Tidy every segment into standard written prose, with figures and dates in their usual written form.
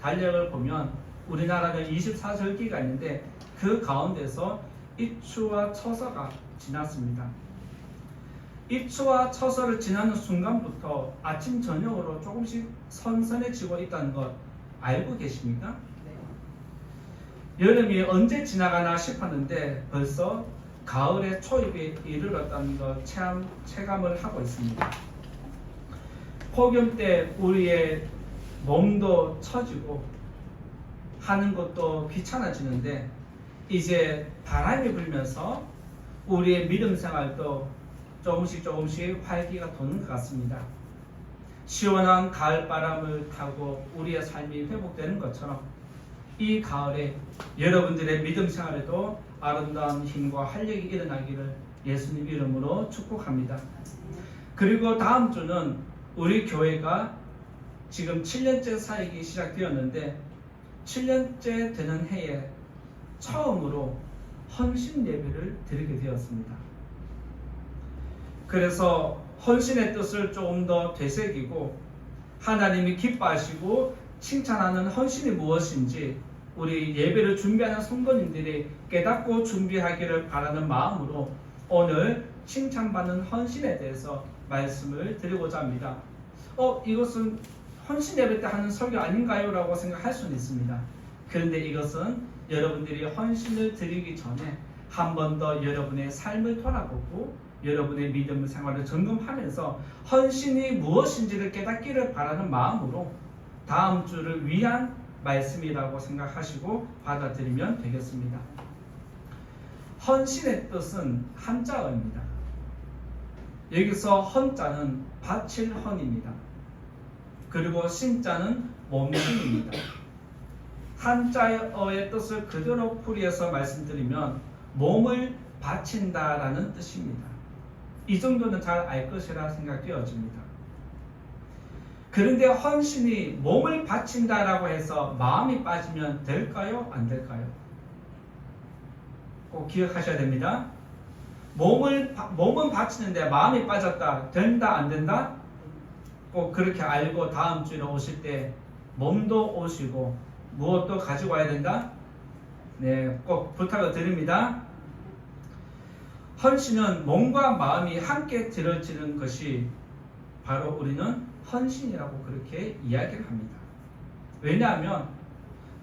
달력을 보면 우리나라는 24절기가 있는데 그 가운데서 입추와 처서가 지났습니다. 입추와 처서를 지나는 순간부터 아침 저녁으로 조금씩 선선해지고 있다는 것 알고 계십니까? 여름이 언제 지나가나 싶었는데 벌써 가을의 초입에 이르렀다는 것 체감을 하고 있습니다. 폭염 때 우리의 몸도 처지고 하는 것도 귀찮아지는데 이제 바람이 불면서 우리의 믿음 생활도 조금씩 활기가 도는 것 같습니다. 시원한 가을바람을 타고 우리의 삶이 회복되는 것처럼 이 가을에 여러분들의 믿음 생활에도 아름다운 힘과 활력이 일어나기를 예수님 이름으로 축복합니다. 그리고 다음 주는 우리 교회가 지금 7년째 사역이 시작되었는데 7년째 되는 해에 처음으로 헌신 예배를 드리게 되었습니다. 그래서 헌신의 뜻을 조금 더 되새기고 하나님이 기뻐하시고 칭찬하는 헌신이 무엇인지 우리 예배를 준비하는 성도님들이 깨닫고 준비하기를 바라는 마음으로 오늘 칭찬받는 헌신에 대해서 말씀을 드리고자 합니다. 이것은 헌신 예배 때 하는 설교 아닌가요? 라고 생각할 수는 있습니다. 그런데 이것은 여러분들이 헌신을 드리기 전에 한 번 더 여러분의 삶을 돌아보고 여러분의 믿음 생활을 점검하면서 헌신이 무엇인지를 깨닫기를 바라는 마음으로 다음 주를 위한 말씀이라고 생각하시고 받아들이면 되겠습니다. 헌신의 뜻은 한자어입니다. 여기서 헌자는 바칠 헌입니다. 그리고 신자는 몸신입니다. 한자어의 뜻을 그대로 풀이해서 말씀드리면 몸을 바친다라는 뜻입니다. 이 정도는 잘 알 것이라 생각되어집니다. 그런데 헌신이 몸을 바친다라고 해서 마음이 빠지면 될까요? 안 될까요? 꼭 기억하셔야 됩니다. 몸은 바치는데 마음이 빠졌다. 된다? 안 된다? 꼭 그렇게 알고 다음 주에 오실 때 몸도 오시고 무엇도 가지고 와야 된다? 네, 꼭 부탁을 드립니다. 헌신은 몸과 마음이 함께 들어지는 것이 바로 우리는 헌신이라고 그렇게 이야기를 합니다. 왜냐하면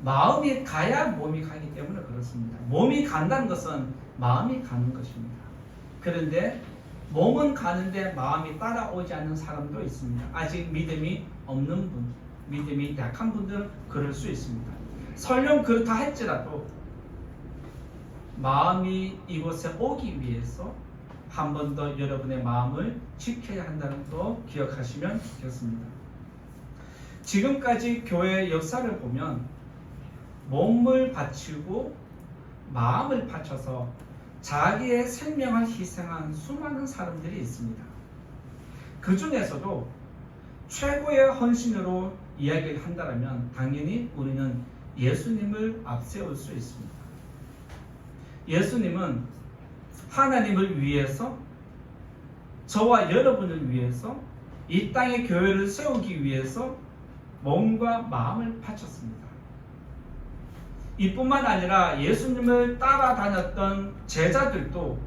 마음이 가야 몸이 가기 때문에 그렇습니다. 몸이 간다는 것은 마음이 가는 것입니다. 그런데 몸은 가는데 마음이 따라오지 않는 사람도 있습니다. 아직 믿음이 없는 분, 믿음이 약한 분들은 그럴 수 있습니다. 설령 그렇다 할지라도 마음이 이곳에 오기 위해서 한 번 더 여러분의 마음을 지켜야 한다는 것도 기억하시면 좋겠습니다. 지금까지 교회의 역사를 보면 몸을 바치고 마음을 바쳐서 자기의 생명을 희생한 수많은 사람들이 있습니다. 그 중에서도 최고의 헌신으로 이야기를 한다면 당연히 우리는 예수님을 앞세울 수 있습니다. 예수님은 하나님을 위해서 저와 여러분을 위해서 이 땅의 교회를 세우기 위해서 몸과 마음을 바쳤습니다. 이뿐만 아니라 예수님을 따라다녔던 제자들도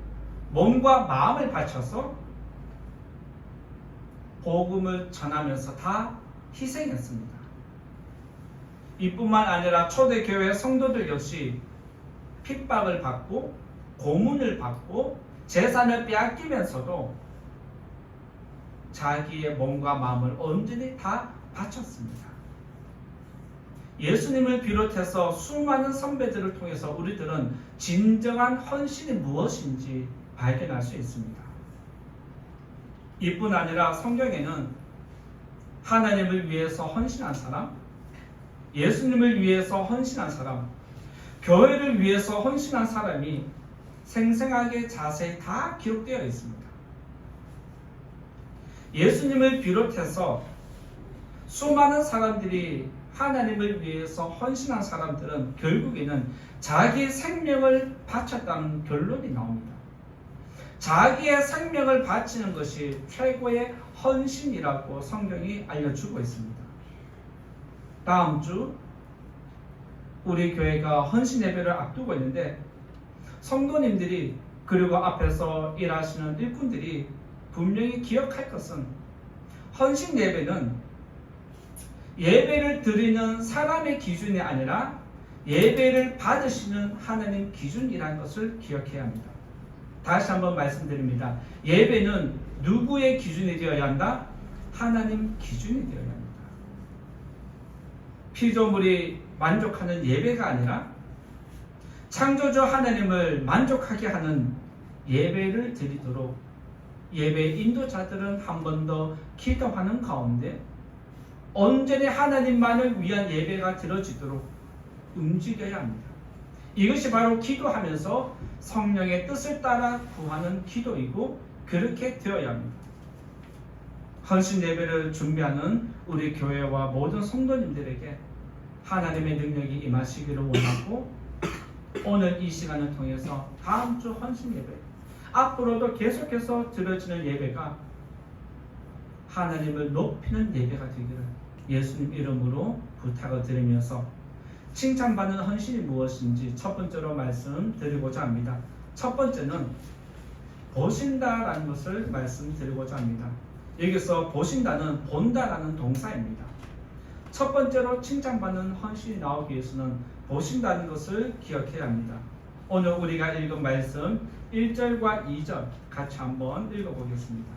몸과 마음을 바쳐서 복음을 전하면서 다 희생했습니다. 이뿐만 아니라 초대교회 성도들 역시 핍박을 받고 고문을 받고 재산을 빼앗기면서도 자기의 몸과 마음을 온전히 다 바쳤습니다. 예수님을 비롯해서 수많은 선배들을 통해서 우리들은 진정한 헌신이 무엇인지 발견할 수 있습니다. 이뿐 아니라 성경에는 하나님을 위해서 헌신한 사람, 예수님을 위해서 헌신한 사람, 교회를 위해서 헌신한 사람이 생생하게 자세히 다 기록되어 있습니다. 예수님을 비롯해서 수많은 사람들이 하나님을 위해서 헌신한 사람들은 결국에는 자기의 생명을 바쳤다는 결론이 나옵니다. 자기의 생명을 바치는 것이 최고의 헌신이라고 성경이 알려주고 있습니다. 다음 주 우리 교회가 헌신 예배를 앞두고 있는데 성도님들이 그리고 앞에서 일하시는 일꾼들이 분명히 기억할 것은 헌신 예배는 예배를 드리는 사람의 기준이 아니라 예배를 받으시는 하나님 기준이라는 것을 기억해야 합니다. 다시 한번 말씀드립니다. 예배는 누구의 기준이 되어야 한다? 하나님 기준이 되어야 합니다. 피조물이 만족하는 예배가 아니라 창조주 하나님을 만족하게 하는 예배를 드리도록 예배 인도자들은 한 번 더 기도하는 가운데 온전히 하나님만을 위한 예배가 드려지도록 움직여야 합니다. 이것이 바로 기도하면서 성령의 뜻을 따라 구하는 기도이고 그렇게 되어야 합니다. 헌신 예배를 준비하는 우리 교회와 모든 성도님들에게 하나님의 능력이 임하시기를 원하고 오늘 이 시간을 통해서 다음 주 헌신 예배 앞으로도 계속해서 드려지는 예배가 하나님을 높이는 예배가 되기를 예수님 이름으로 부탁을 드리면서 칭찬받는 헌신이 무엇인지 첫 번째로 말씀드리고자 합니다. 첫 번째는 보신다라는 것을 말씀드리고자 합니다. 여기서 보신다는 본다라는 동사입니다. 첫 번째로 칭찬받는 헌신이 나오기 위해서는 보신다는 것을 기억해야 합니다. 오늘 우리가 읽은 말씀 1절과 2절 같이 한번 읽어보겠습니다.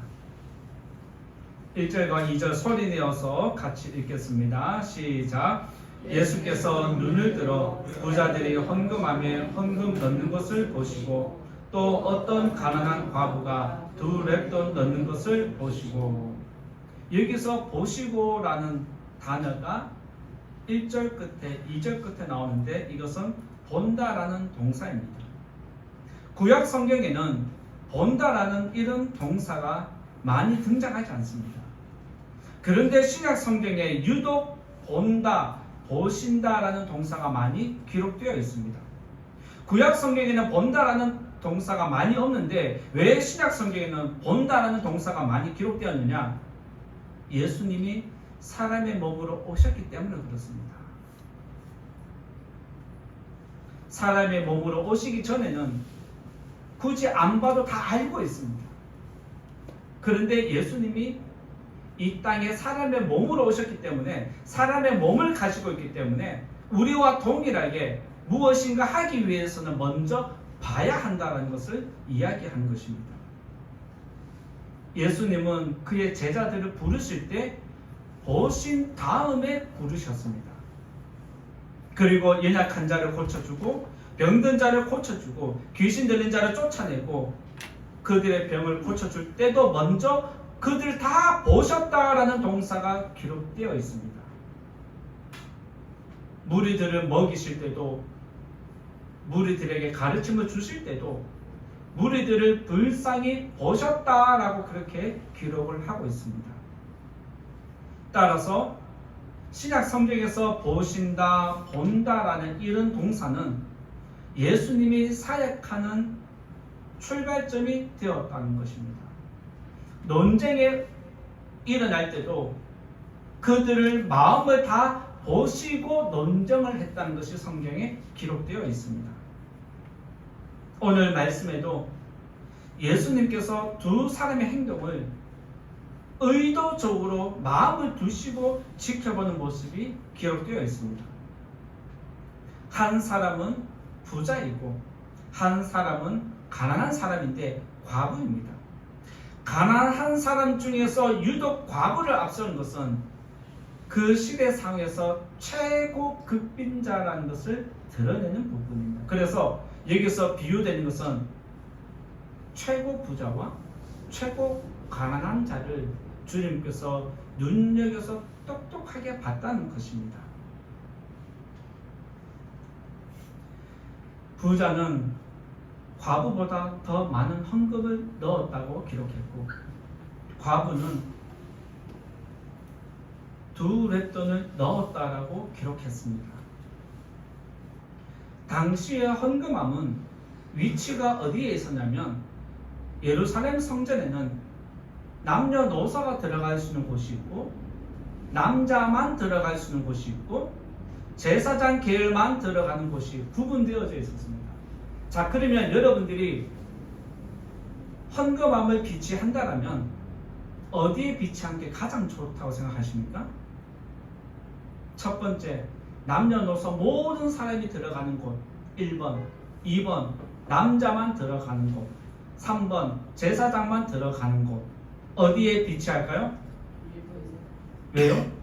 1절과 2절 소리 내어서 같이 읽겠습니다. 시작. 예수께서 눈을 들어 부자들이 헌금함에 헌금 넣는 것을 보시고 또 어떤 가난한 과부가 2렙돈 넣는 것을 보시고 여기서 보시고라는 단어가 1절 끝에 2절 끝에 나오는데 이것은 본다라는 동사입니다. 구약 성경에는 본다라는 이런 동사가 많이 등장하지 않습니다. 그런데 신약 성경에 유독 본다, 보신다라는 동사가 많이 기록되어 있습니다. 구약 성경에는 본다라는 동사가 많이 없는데 왜 신약 성경에는 본다라는 동사가 많이 기록되었느냐? 예수님이 사람의 몸으로 오셨기 때문에 그렇습니다. 사람의 몸으로 오시기 전에는 굳이 안 봐도 다 알고 있습니다. 그런데 예수님이 이 땅에 사람의 몸으로 오셨기 때문에 사람의 몸을 가지고 있기 때문에 우리와 동일하게 무엇인가 하기 위해서는 먼저 봐야 한다는 것을 이야기하는 것입니다. 예수님은 그의 제자들을 부르실 때 보신 다음에 부르셨습니다. 그리고 연약한 자를 고쳐주고 병든 자를 고쳐주고 귀신 들린 자를 쫓아내고 그들의 병을 고쳐줄 때도 먼저 그들 다 보셨다라는 동사가 기록되어 있습니다. 무리들을 먹이실 때도 무리들에게 가르침을 주실 때도 무리들을 불쌍히 보셨다라고 그렇게 기록을 하고 있습니다. 따라서 신약 성경에서 보신다, 본다라는 이런 동사는 예수님이 사역하는 출발점이 되었다는 것입니다. 논쟁에 일어날 때도 그들을 마음을 다 보시고 논쟁을 했다는 것이 성경에 기록되어 있습니다. 오늘 말씀에도 예수님께서 두 사람의 행동을 의도적으로 마음을 두시고 지켜보는 모습이 기록되어 있습니다. 한 사람은 부자이고 한 사람은 가난한 사람인데 과부입니다. 가난한 사람 중에서 유독 과부를 앞서는 것은 그 시대 상에서 최고 극빈자라는 것을 드러내는 부분입니다. 그래서 여기서 비유되는 것은 최고 부자와 최고 가난한 자를 주님께서 눈여겨서 똑똑하게 봤다는 것입니다. 부자는 과부보다 더 많은 헌금을 넣었다고 기록했고 과부는 2렙돈을 넣었다라고 기록했습니다. 당시의 헌금함은 위치가 어디에 있었냐면 예루살렘 성전에는 남녀노소가 들어갈 수 있는 곳이 있고 남자만 들어갈 수 있는 곳이 있고 제사장 계열만 들어가는 곳이 구분되어져 있었습니다. 자, 그러면 여러분들이 헌금함을 비치한다라면 어디에 비치한 게 가장 좋다고 생각하십니까? 첫 번째, 남녀노소 모든 사람이 들어가는 곳 1번, 2번 남자만 들어가는 곳, 3번 제사장만 들어가는 곳. 어디에 비치할까요? 왜요?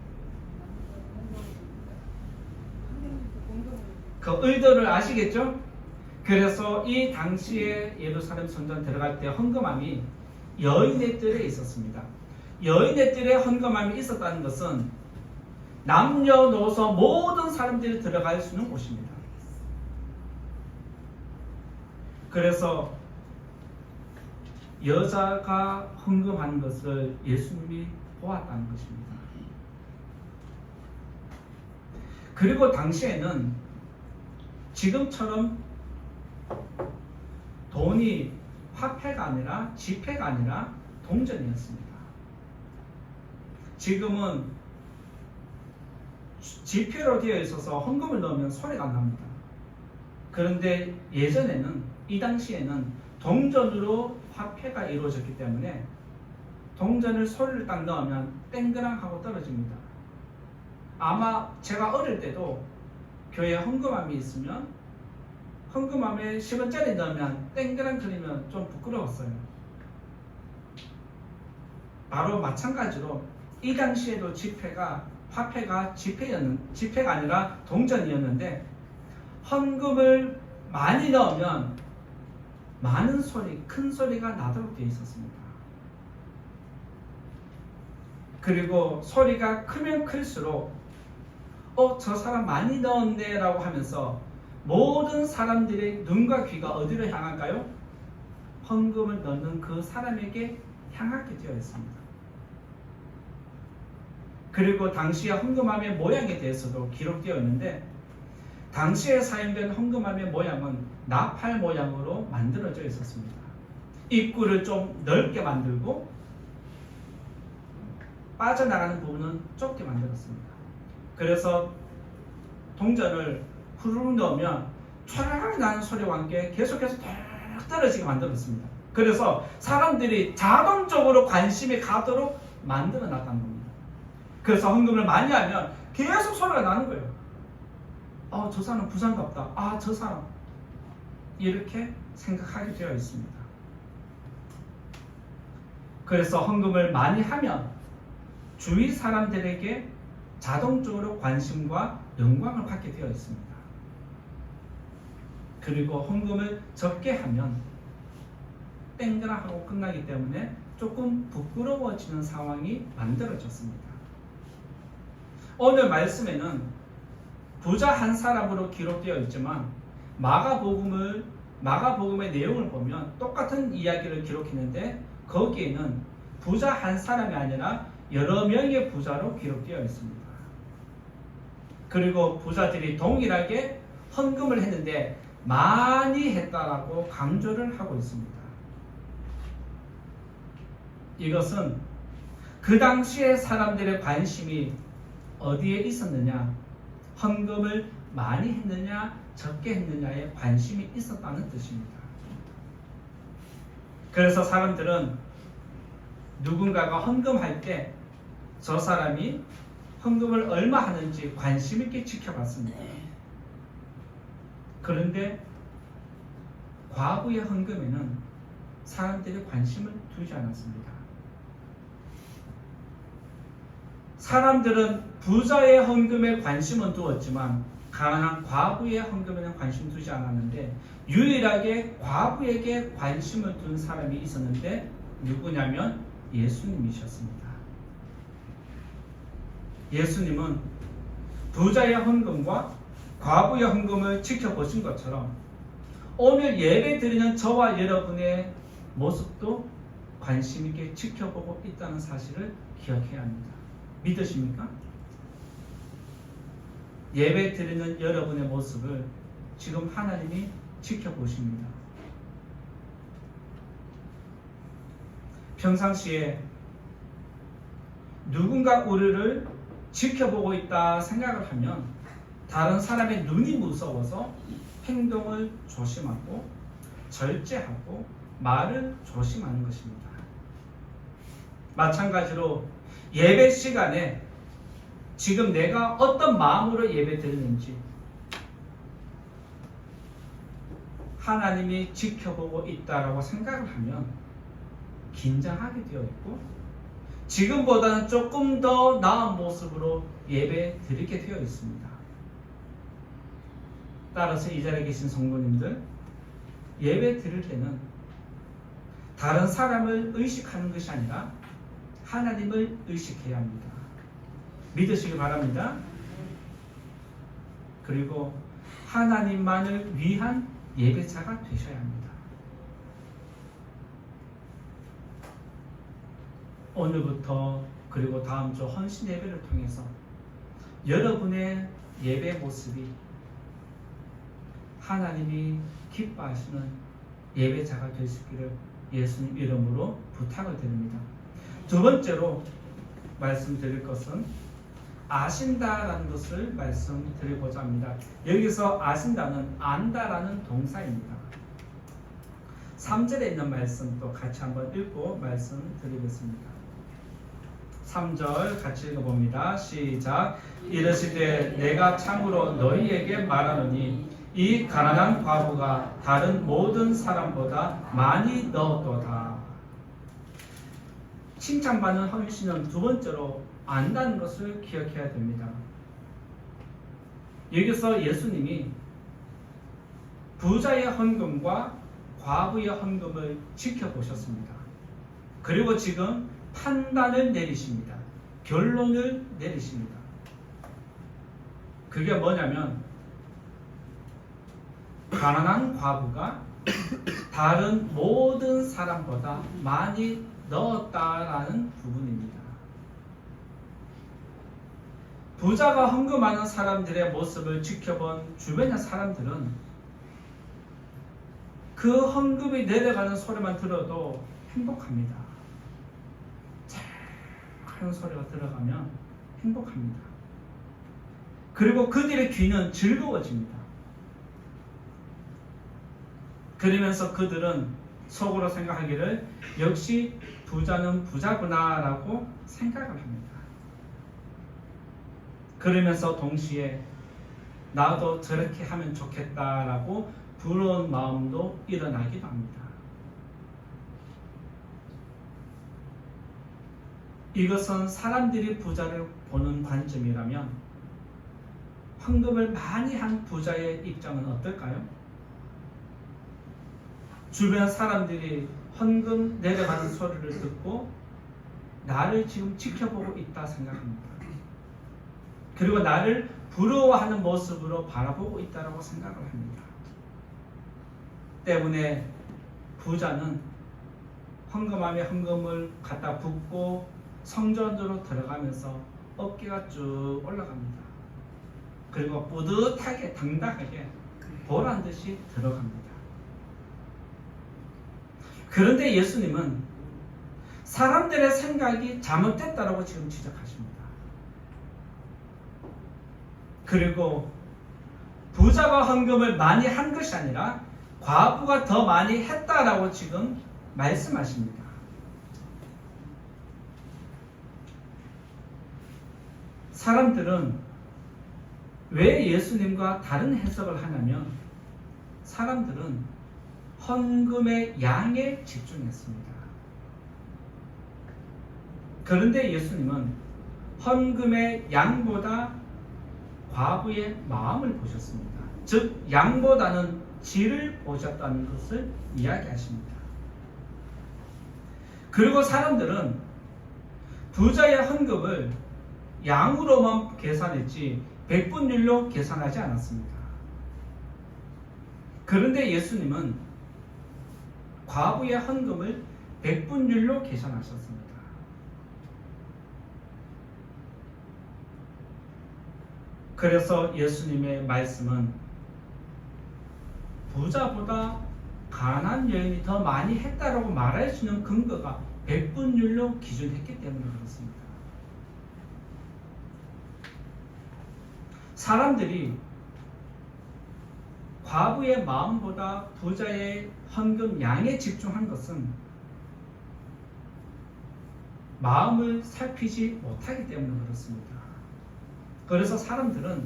그 의도를 아시겠죠? 그래서 이 당시에 예루살렘 성전 들어갈 때 헌금함이 여인의 뜰에 있었습니다. 여인의 뜰에 헌금함이 있었다는 것은 남녀노소 모든 사람들이 들어갈 수 있는 곳입니다. 그래서 여자가 헌금하는 것을 예수님이 보았다는 것입니다. 그리고 당시에는 지금처럼 돈이 화폐가 아니라 지폐가 아니라 동전이었습니다. 지금은 지폐로 되어 있어서 헌금을 넣으면 소리가 안 납니다. 그런데 예전에는, 이 당시에는 동전으로 화폐가 이루어졌기 때문에 동전을 소리를 딱 넣으면 땡그랑 하고 떨어집니다. 아마 제가 어릴 때도 교회에 헌금함이 있으면 헌금함에 10원짜리 넣으면 땡그랑 거리면 좀 부끄러웠어요. 바로 마찬가지로 이 당시에도 화폐가 지폐가 아니라 동전이었는데 헌금을 많이 넣으면 많은 소리, 큰 소리가 나도록 되어 있었습니다. 그리고 소리가 크면 클수록 저 사람 많이 넣었네 라고 하면서 모든 사람들의 눈과 귀가 어디로 향할까요? 헌금을 넣는 그 사람에게 향하게 되어 있습니다. 그리고 당시의 헌금함의 모양에 대해서도 기록되어 있는데, 당시에 사용된 헌금함의 모양은 나팔 모양으로 만들어져 있었습니다. 입구를 좀 넓게 만들고 빠져나가는 부분은 좁게 만들었습니다. 그래서 동전을 후루룩 넣으면 촤라락 나는 소리와 함께 계속해서 탁 떨어지게 만들었습니다. 그래서 사람들이 자동적으로 관심이 가도록 만들어 놨다는 겁니다. 그래서 헌금을 많이 하면 계속 소리가 나는 거예요. 저 사람 부산갑다. 저 사람. 이렇게 생각하게 되어 있습니다. 그래서 헌금을 많이 하면 주위 사람들에게 자동적으로 관심과 영광을 받게 되어 있습니다. 그리고 헌금을 적게 하면 땡그라 하고 끝나기 때문에 조금 부끄러워지는 상황이 만들어졌습니다. 오늘 말씀에는 부자 한 사람으로 기록되어 있지만 마가복음의 내용을 보면 똑같은 이야기를 기록했는데 거기에는 부자 한 사람이 아니라 여러 명의 부자로 기록되어 있습니다. 그리고 부자들이 동일하게 헌금을 했는데 많이 했다라고 강조를 하고 있습니다. 이것은 그 당시에 사람들의 관심이 어디에 있었느냐, 헌금을 많이 했느냐 적게 했느냐에 관심이 있었다는 뜻입니다. 그래서 사람들은 누군가가 헌금할 때 저 사람이 헌금을 얼마 하는지 관심 있게 지켜봤습니다. 그런데 과거의 헌금에는 사람들이 관심을 두지 않았습니다. 사람들은 부자의 헌금에 관심은 두었지만 가난한 과부의 헌금에는 관심 두지 않았는데 유일하게 과부에게 관심을 둔 사람이 있었는데 누구냐면 예수님이셨습니다. 예수님은 부자의 헌금과 과부의 헌금을 지켜보신 것처럼 오늘 예배 드리는 저와 여러분의 모습도 관심 있게 지켜보고 있다는 사실을 기억해야 합니다. 믿으십니까? 예배 드리는 여러분의 모습을 지금 하나님이 지켜보십니다. 평상시에 누군가 우리를 지켜보고 있다 생각을 하면 다른 사람의 눈이 무서워서 행동을 조심하고 절제하고 말을 조심하는 것입니다. 마찬가지로 예배 시간에 지금 내가 어떤 마음으로 예배 드리는지 하나님이 지켜보고 있다라고 생각을 하면 긴장하게 되어 있고 지금보다는 조금 더 나은 모습으로 예배 드리게 되어 있습니다. 따라서 이 자리에 계신 성도님들, 예배 드릴 때는 다른 사람을 의식하는 것이 아니라 하나님을 의식해야 합니다. 믿으시기 바랍니다. 그리고 하나님만을 위한 예배자가 되셔야 합니다. 오늘부터 그리고 다음 주 헌신 예배를 통해서 여러분의 예배 모습이 하나님이 기뻐하시는 예배자가 될 수 있기를 예수님 이름으로 부탁을 드립니다. 두 번째로 말씀드릴 것은 아신다라는 것을 말씀드리고자 합니다. 여기서 아신다는 안다라는 동사입니다. 3절에 있는 말씀 또 같이 한번 읽고 말씀드리겠습니다. 3절 같이 읽어봅니다. 시작. 이르시되 내가 참으로 너희에게 말하노니 이 가난한 과부가 다른 모든 사람보다 많이 넣었도다. 칭찬받는 헌신은 두 번째로 안다는 것을 기억해야 됩니다. 여기서 예수님이 부자의 헌금과 과부의 헌금을 지켜보셨습니다. 그리고 지금 판단을 내리십니다. 결론을 내리십니다. 그게 뭐냐면 가난한 과부가 다른 모든 사람보다 많이 넣었다라는 부분입니다. 부자가 헌금하는 사람들의 모습을 지켜본 주변의 사람들은 그 헌금이 내려가는 소리만 들어도 행복합니다. 하는 소리가 들어가면 행복합니다. 그리고 그들의 귀는 즐거워집니다. 그러면서 그들은 속으로 생각하기를 역시 부자는 부자구나 라고 생각을 합니다. 그러면서 동시에 나도 저렇게 하면 좋겠다라고 부러운 마음도 일어나기도 합니다. 이것은 사람들이 부자를 보는 관점이라면 헌금을 많이 한 부자의 입장은 어떨까요? 주변 사람들이 헌금 내려가는 소리를 듣고 나를 지금 지켜보고 있다 생각합니다. 그리고 나를 부러워하는 모습으로 바라보고 있다고 생각을 합니다. 때문에 부자는 헌금함에 헌금을 갖다 붓고 성전으로 들어가면서 어깨가 쭉 올라갑니다. 그리고 뿌듯하게 당당하게 보란듯이 들어갑니다. 그런데 예수님은 사람들의 생각이 잘못됐다라고 지금 지적하십니다. 그리고 부자가 헌금을 많이 한 것이 아니라 과부가 더 많이 했다라고 지금 말씀하십니다. 사람들은 왜 예수님과 다른 해석을 하냐면 사람들은 헌금의 양에 집중했습니다. 그런데 예수님은 헌금의 양보다 과부의 마음을 보셨습니다. 즉 양보다는 질을 보셨다는 것을 이야기하십니다. 그리고 사람들은 부자의 헌금을 양으로만 계산했지 백분율로 계산하지 않았습니다. 그런데 예수님은 과부의 헌금을 백분율로 계산하셨습니다. 그래서 예수님의 말씀은 부자보다 가난한 여인이 더 많이 했다라고 말할 수 있는 근거가 백분율로 기준했기 때문에 그렇습니다. 사람들이 과부의 마음보다 부자의 헌금 양에 집중한 것은 마음을 살피지 못하기 때문에 그렇습니다. 그래서 사람들은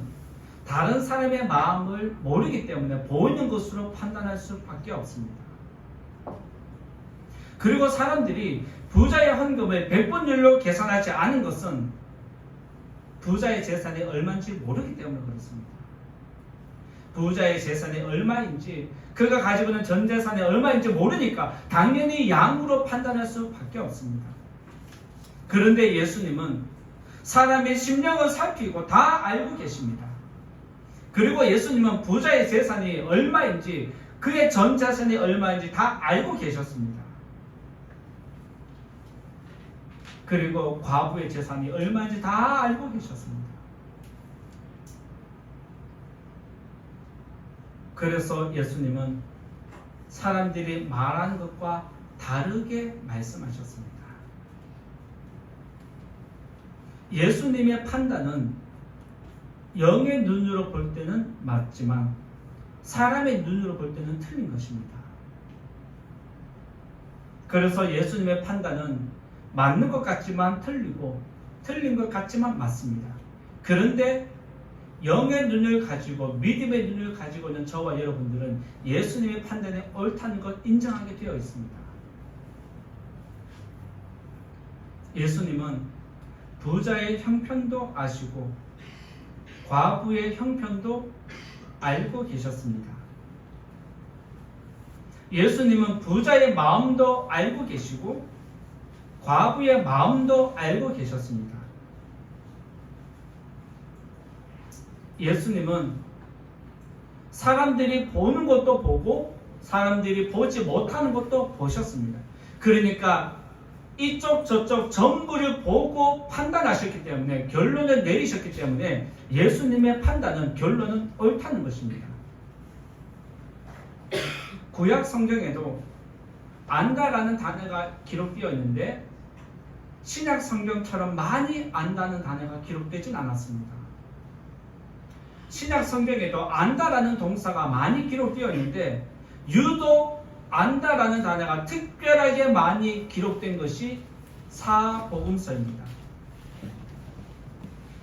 다른 사람의 마음을 모르기 때문에 보이는 것으로 판단할 수밖에 없습니다. 그리고 사람들이 부자의 헌금을 백분율로 계산하지 않은 것은 부자의 재산이 얼마인지 모르기 때문에 그렇습니다. 부자의 재산이 얼마인지, 그가 가지고 있는 전 재산이 얼마인지 모르니까 당연히 양으로 판단할 수밖에 없습니다. 그런데 예수님은 사람의 심령을 살피고 다 알고 계십니다. 그리고 예수님은 부자의 재산이 얼마인지, 그의 전 재산이 얼마인지 다 알고 계셨습니다. 그리고 과부의 재산이 얼마인지 다 알고 계셨습니다. 그래서 예수님은 사람들이 말하는 것과 다르게 말씀하셨습니다. 예수님의 판단은 영의 눈으로 볼 때는 맞지만 사람의 눈으로 볼 때는 틀린 것입니다. 그래서 예수님의 판단은 맞는 것 같지만 틀리고 틀린 것 같지만 맞습니다. 그런데 영의 눈을 가지고 믿음의 눈을 가지고 있는 저와 여러분들은 예수님의 판단이 옳다는 것 인정하게 되어 있습니다. 예수님은 부자의 형편도 아시고 과부의 형편도 알고 계셨습니다. 예수님은 부자의 마음도 알고 계시고 과부의 마음도 알고 계셨습니다. 예수님은 사람들이 보는 것도 보고 사람들이 보지 못하는 것도 보셨습니다. 그러니까 이쪽 저쪽 전부를 보고 판단하셨기 때문에, 결론을 내리셨기 때문에 예수님의 판단은, 결론은 옳다는 것입니다. 구약 성경에도 안다라는 단어가 기록되어 있는데 신약 성경처럼 많이 안다는 단어가 기록되진 않았습니다. 신약 성경에도 안다라는 동사가 많이 기록되어 있는데 유독 안다라는 단어가 특별하게 많이 기록된 것이 사복음서입니다.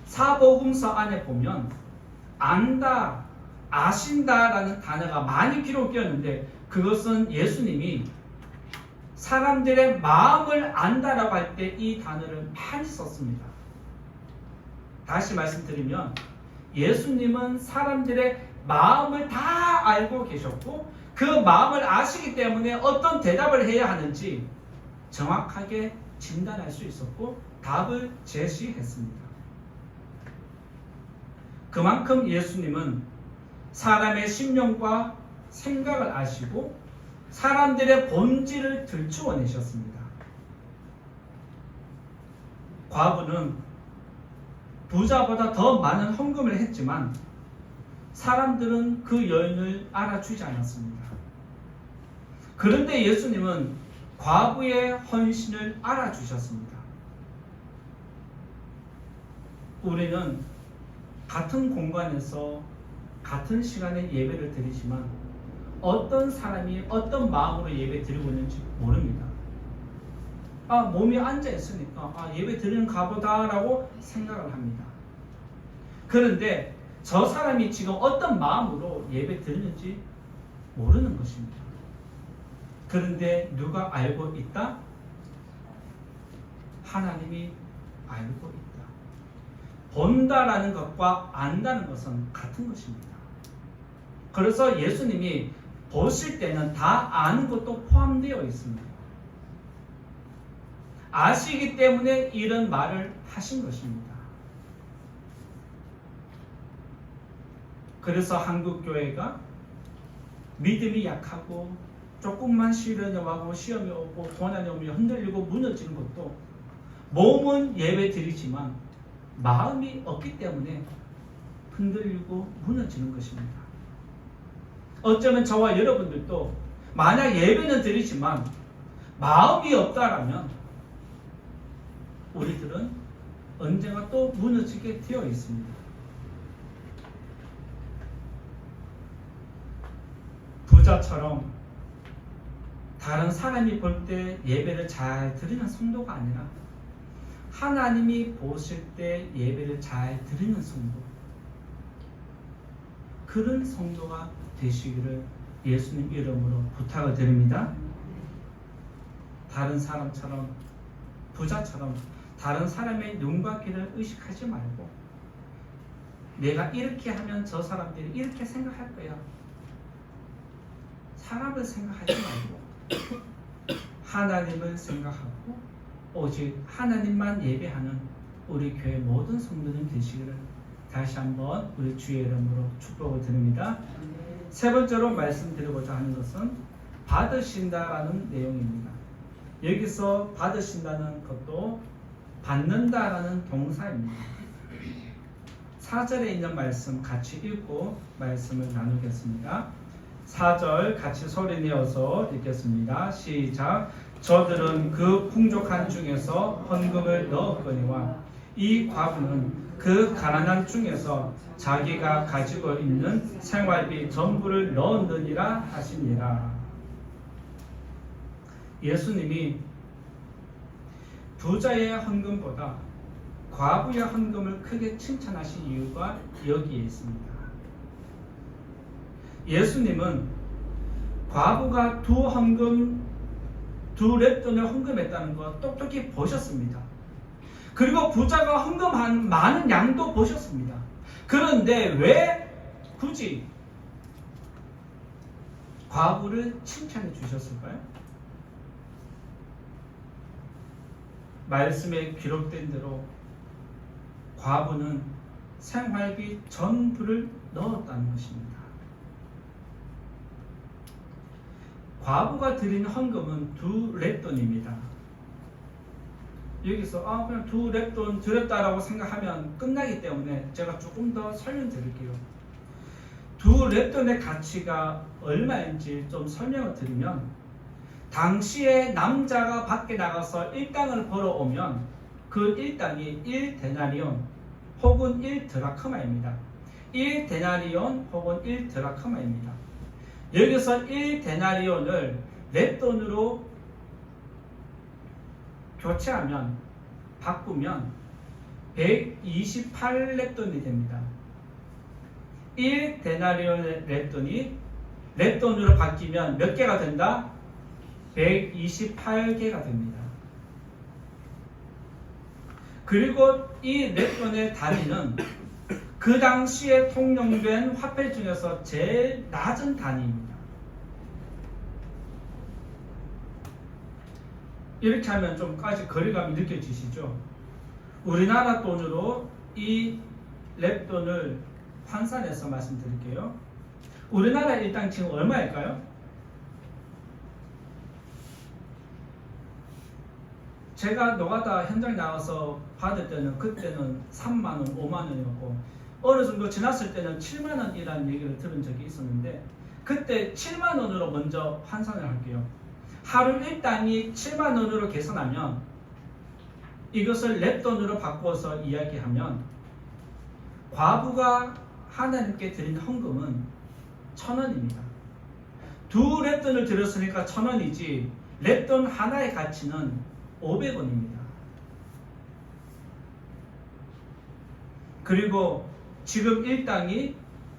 사복음서 안에 보면 안다, 아신다라는 단어가 많이 기록되어 있는데 그것은 예수님이 사람들의 마음을 안다라고 할 때 이 단어를 많이 썼습니다. 다시 말씀드리면 예수님은 사람들의 마음을 다 알고 계셨고 그 마음을 아시기 때문에 어떤 대답을 해야 하는지 정확하게 진단할 수 있었고 답을 제시했습니다. 그만큼 예수님은 사람의 심령과 생각을 아시고 사람들의 본질을 들추어내셨습니다. 과부는 부자보다 더 많은 헌금을 했지만 사람들은 그 여인을 알아주지 않았습니다. 그런데 예수님은 과부의 헌신을 알아주셨습니다. 우리는 같은 공간에서 같은 시간에 예배를 드리지만 어떤 사람이 어떤 마음으로 예배 드리고 있는지 모릅니다. 몸이 앉아 있으니까 예배 드리는가 보다라고 생각을 합니다. 그런데 저 사람이 지금 어떤 마음으로 예배 드리는지 모르는 것입니다. 그런데 누가 알고 있다? 하나님이 알고 있다. 본다라는 것과 안다는 것은 같은 것입니다. 그래서 예수님이 보실 때는 다 아는 것도 포함되어 있습니다. 아시기 때문에 이런 말을 하신 것입니다. 그래서 한국교회가 믿음이 약하고 조금만 시련이 오고 시험이 오고 고난이 오면 흔들리고 무너지는 것도 몸은 예배 드리지만 마음이 없기 때문에 흔들리고 무너지는 것입니다. 어쩌면 저와 여러분들도 만약 예배는 드리지만 마음이 없다라면 우리들은 언젠가 또 무너지게 되어 있습니다. 부자처럼 다른 사람이 볼 때 예배를 잘 드리는 성도가 아니라 하나님이 보실 때 예배를 잘 드리는 성도, 그런 성도가 되시기를 예수님 이름으로 부탁을 드립니다. 다른 사람처럼, 부자처럼 다른 사람의 눈과 귀를 의식하지 말고 내가 이렇게 하면 저 사람들이 이렇게 생각할 거야, 사람을 생각하지 말고 하나님을 생각하고 오직 하나님만 예배하는 우리 교회 모든 성도님 되시기를 다시 한번 우리 주의 이름으로 축복을 드립니다. 세 번째로 말씀드리고자 하는 것은 받으신다라는 내용입니다. 여기서 받으신다는 것도 받는다라는 동사입니다. 4절에 있는 말씀 같이 읽고 말씀을 나누겠습니다. 4절 같이 소리내어서 읽겠습니다. 시작. 저들은 그 풍족한 중에서 헌금을 넣었거니와 이 과부는 그 가난한 중에서 자기가 가지고 있는 생활비 전부를 넣었느니라 하시니라. 예수님이 부자의 헌금보다 과부의 헌금을 크게 칭찬하신 이유가 여기에 있습니다. 예수님은 과부가 두 렙돈을 헌금했다는 거 똑똑히 보셨습니다. 그리고 부자가 헌금한 많은 양도 보셨습니다. 그런데 왜 굳이 과부를 칭찬해 주셨을까요? 말씀에 기록된 대로 과부는 생활비 전부를 넣었다는 것입니다. 과부가 드린 헌금은 2렙돈입니다. 여기서 그냥 2렙돈 드렸다라고 생각하면 끝나기 때문에 제가 조금 더 설명드릴게요. 2렙돈의 가치가 얼마인지 좀 설명을 드리면, 당시에 남자가 밖에 나가서 일당을 벌어오면 그 일당이 1데나리온 혹은 1드라크마입니다. 1데나리온 혹은 1드라크마입니다. 여기서 1데나리온을 렙돈으로 교체하면, 바꾸면 128렙돈이 됩니다. 1데나리온의 렙돈으로 바뀌면 몇 개가 된다? 128개가 됩니다. 그리고 이 렙돈의 단위는 그 당시에 통용된 화폐 중에서 제일 낮은 단위입니다. 이렇게 하면 좀까지 거리감이 느껴지시죠? 우리나라 돈으로 이 렙돈을 환산해서 말씀드릴게요. 우리나라 일당 지금 얼마일까요? 제가 노가다 현장 나가서 받을 때는 그때는 3만원, 5만원이었고 어느 정도 지났을 때는 7만원이라는 얘기를 들은 적이 있었는데, 그때 7만원으로 먼저 환산을 할게요. 하루 일당이 7만원으로 계산하면 이것을 렙돈으로 바꿔서 이야기하면 과부가 하나님께 드린 헌금은 1,000원입니다. 2렙돈을 드렸으니까 1,000원이지 렙돈 하나의 가치는 500원입니다. 그리고 지금 일당이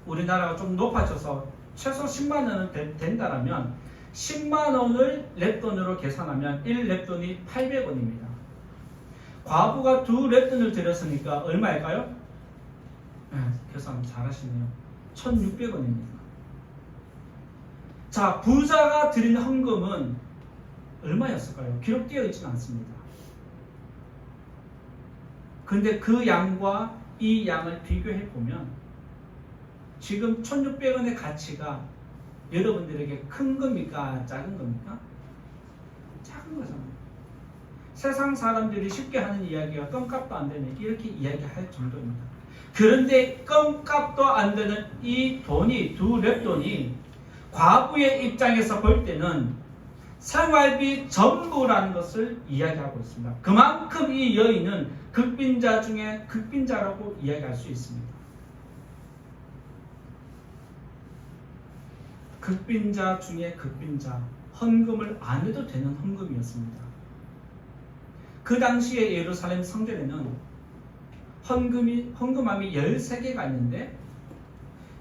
우리나라가 좀 높아져서 최소 10만원은 된다라면 10만원을 렙돈으로 계산하면 1렙돈이 800원입니다. 과부가 2렙돈을 드렸으니까 얼마일까요? 계산 잘하시네요. 1600원입니다. 자, 부자가 드린 헌금은 얼마였을까요? 기록되어 있지는 않습니다. 근데 그 양과 이 양을 비교해 보면 지금 1600원의 가치가 여러분들에게 큰 겁니까? 작은 겁니까? 작은 거잖아요. 세상 사람들이 쉽게 하는 이야기가 껌값도 안 되는 이렇게 이야기할 정도입니다. 그런데 껌값도 안 되는 이 돈이, 2렙돈이 과부의 입장에서 볼 때는 생활비 전부라는 것을 이야기하고 있습니다. 그만큼 이 여인은 극빈자 중에 극빈자라고 이야기할 수 있습니다. 극빈자 중에 극빈자, 헌금을 안 해도 되는 헌금이었습니다. 그 당시에 예루살렘 성전에는 헌금함이 13개가 있는데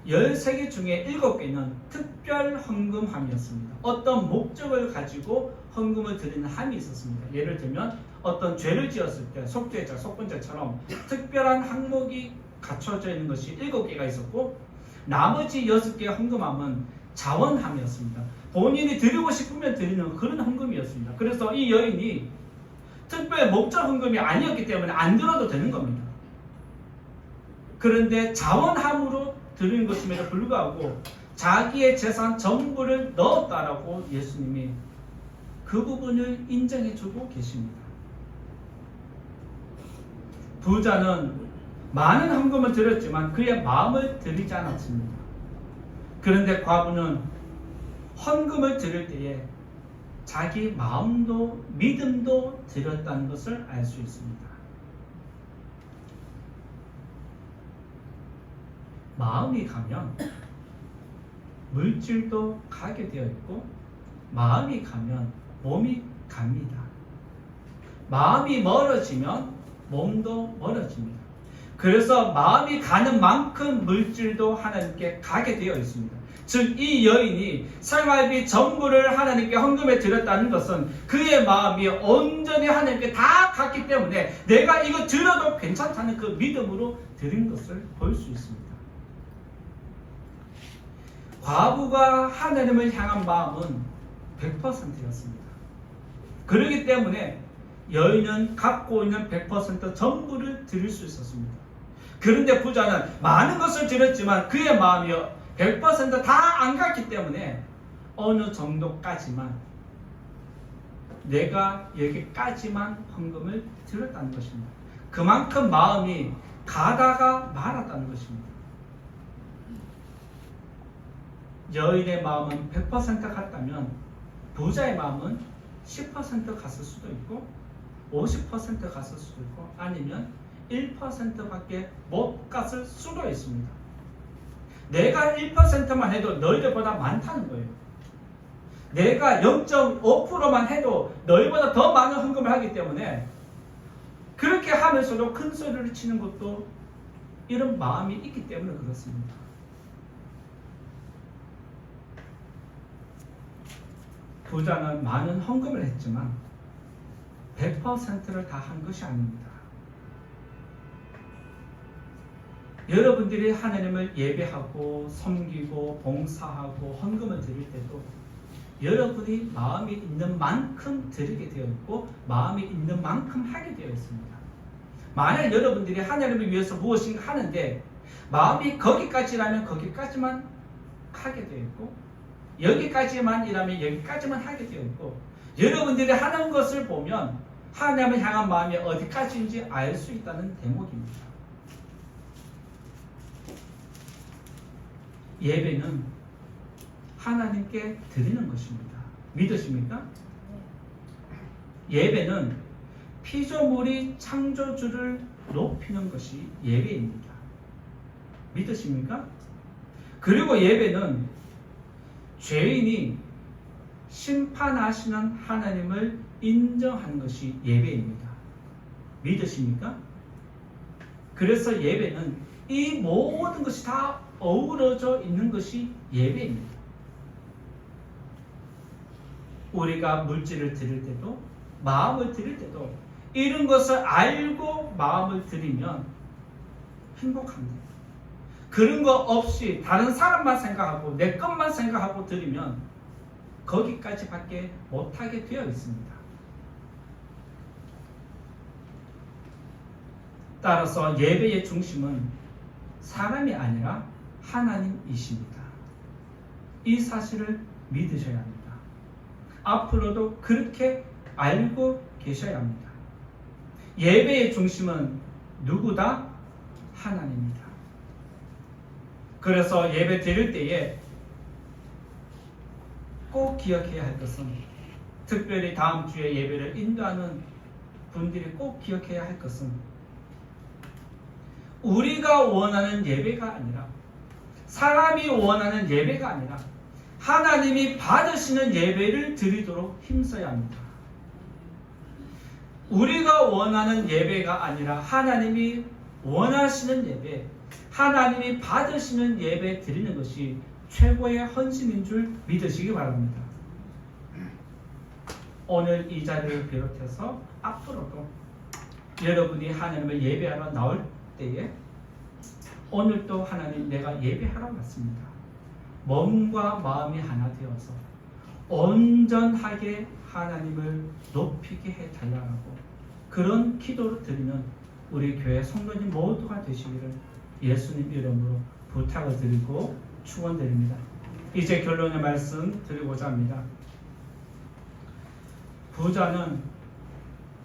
13개 중에 7개는 특별 헌금함이었습니다. 어떤 목적을 가지고 헌금을 드리는 함이 있었습니다. 예를 들면 어떤 죄를 지었을 때 속죄자, 속건제처럼 특별한 항목이 갖춰져 있는 것이 7개가 있었고 나머지 6개의 헌금함은 자원함이었습니다. 본인이 드리고 싶으면 드리는 그런 헌금이었습니다. 그래서 이 여인이 특별 목적 헌금이 아니었기 때문에 안 들어도 되는 겁니다. 그런데 자원함으로 드리는 것임에도 불구하고 자기의 재산 전부를 넣었다라고 예수님이 그 부분을 인정해주고 계십니다. 부자는 많은 헌금을 드렸지만 그의 마음을 드리지 않았습니다. 그런데 과부는 헌금을 드릴 때에 자기 마음도 믿음도 드렸다는 것을 알 수 있습니다. 마음이 가면 물질도 가게 되어 있고 마음이 가면 몸이 갑니다. 마음이 멀어지면 몸도 멀어집니다. 그래서 마음이 가는 만큼 물질도 하나님께 가게 되어 있습니다. 즉 이 여인이 생활비 전부를 하나님께 헌금해 드렸다는 것은 그의 마음이 온전히 하나님께 다 갔기 때문에 내가 이거 드려도 괜찮다는 그 믿음으로 드린 것을 볼 수 있습니다. 과부가 하나님을 향한 마음은 100%였습니다. 그렇기 때문에 여인은 갖고 있는 100% 전부를 드릴 수 있었습니다. 그런데 부자는 많은 것을 드렸지만 그의 마음이 100% 다 안 갔기 때문에 어느 정도까지만 내가 여기까지만 헌금을 드렸다는 것입니다. 그만큼 마음이 가다가 말았다는 것입니다. 여인의 마음은 100% 갔다면 부자의 마음은 10% 갔을 수도 있고 50% 갔을 수도 있고 아니면 1%밖에 못 갔을 수도 있습니다. 내가 1%만 해도 너희들보다 많다는 거예요. 내가 0.5%만 해도 너희보다 더 많은 헌금을 하기 때문에 그렇게 하면서도 큰 소리를 치는 것도 이런 마음이 있기 때문에 그렇습니다. 부자는 많은 헌금을 했지만 100%를 다 한 것이 아닙니다. 여러분들이 하나님을 예배하고 섬기고 봉사하고 헌금을 드릴 때도 여러분이 마음이 있는 만큼 드리게 되어 있고 마음이 있는 만큼 하게 되어 있습니다. 만약 여러분들이 하나님을 위해서 무엇인가 하는데 마음이 거기까지라면 거기까지만 하게 되어 있고 여기까지만 이라면 여기까지만 하게 되어 있고 여러분들이 하는 것을 보면 하나님을 향한 마음이 어디까지인지 알 수 있다는 대목입니다. 예배는 하나님께 드리는 것입니다. 믿으십니까? 예배는 피조물이 창조주를 높이는 것이 예배입니다. 믿으십니까? 그리고 예배는 죄인이 심판하시는 하나님을 인정하는 것이 예배입니다. 믿으십니까? 그래서 예배는 이 모든 것이 다 어우러져 있는 것이 예배입니다. 우리가 물질을 드릴 때도 마음을 드릴 때도 이런 것을 알고 마음을 드리면 행복합니다. 그런 거 없이 다른 사람만 생각하고 내 것만 생각하고 드리면 거기까지밖에 못하게 되어 있습니다. 따라서 예배의 중심은 사람이 아니라 하나님이십니다. 이 사실을 믿으셔야 합니다. 앞으로도 그렇게 알고 계셔야 합니다. 예배의 중심은 누구다? 하나님입니다. 그래서 예배 드릴 때에 꼭 기억해야 할 것은 특별히 다음 주에 예배를 인도하는 분들이 꼭 기억해야 할 것은 우리가 원하는 예배가 아니라 사람이 원하는 예배가 아니라 하나님이 받으시는 예배를 드리도록 힘써야 합니다. 우리가 원하는 예배가 아니라 하나님이 원하시는 예배, 하나님이 받으시는 예배 드리는 것이 최고의 헌신인 줄 믿으시기 바랍니다. 오늘 이 자리를 비롯해서 앞으로도 여러분이 하나님을 예배하러 나올 때에 오늘도 하나님 내가 예배하러 왔습니다. 몸과 마음이 하나 되어서 온전하게 하나님을 높이게 해달라고 그런 기도를 드리는 우리 교회 성도님 모두가 되시기를 예수님 이름으로 부탁을 드리고 축원드립니다. 이제 결론의 말씀 드리고자 합니다. 부자는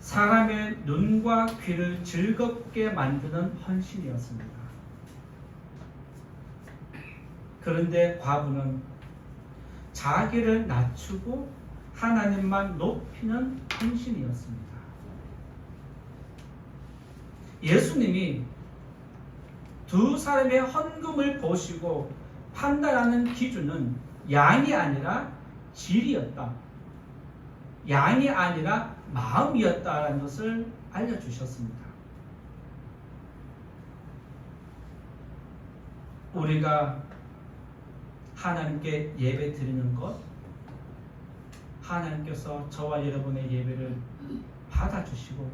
사람의 눈과 귀를 즐겁게 만드는 헌신이었습니다. 그런데 과부는 자기를 낮추고 하나님만 높이는 헌신이었습니다. 예수님이 두 사람의 헌금을 보시고 판단하는 기준은 양이 아니라 질이었다. 양이 아니라 마음이었다라는 것을 알려주셨습니다. 우리가 하나님께 예배 드리는 것, 하나님께서 저와 여러분의 예배를 받아주시고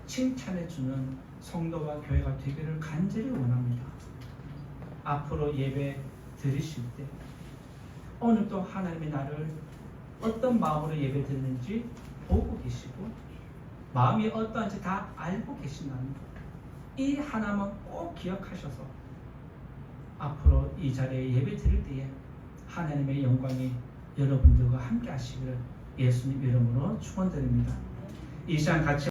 칭찬해주는 성도와 교회가 되기를 간절히 원합니다. 앞으로 예배 드리실 때 오늘도 하나님이 나를 어떤 마음으로 예배 드리는지 보고 계시고 마음이 어떠한지 다 알고 계신다는 이 하나만 꼭 기억하셔서 앞으로 이 자리에 예배 드릴 때에 하나님의 영광이 여러분들과 함께 하시기를 예수님 이름으로 축원드립니다. 이 시간 같이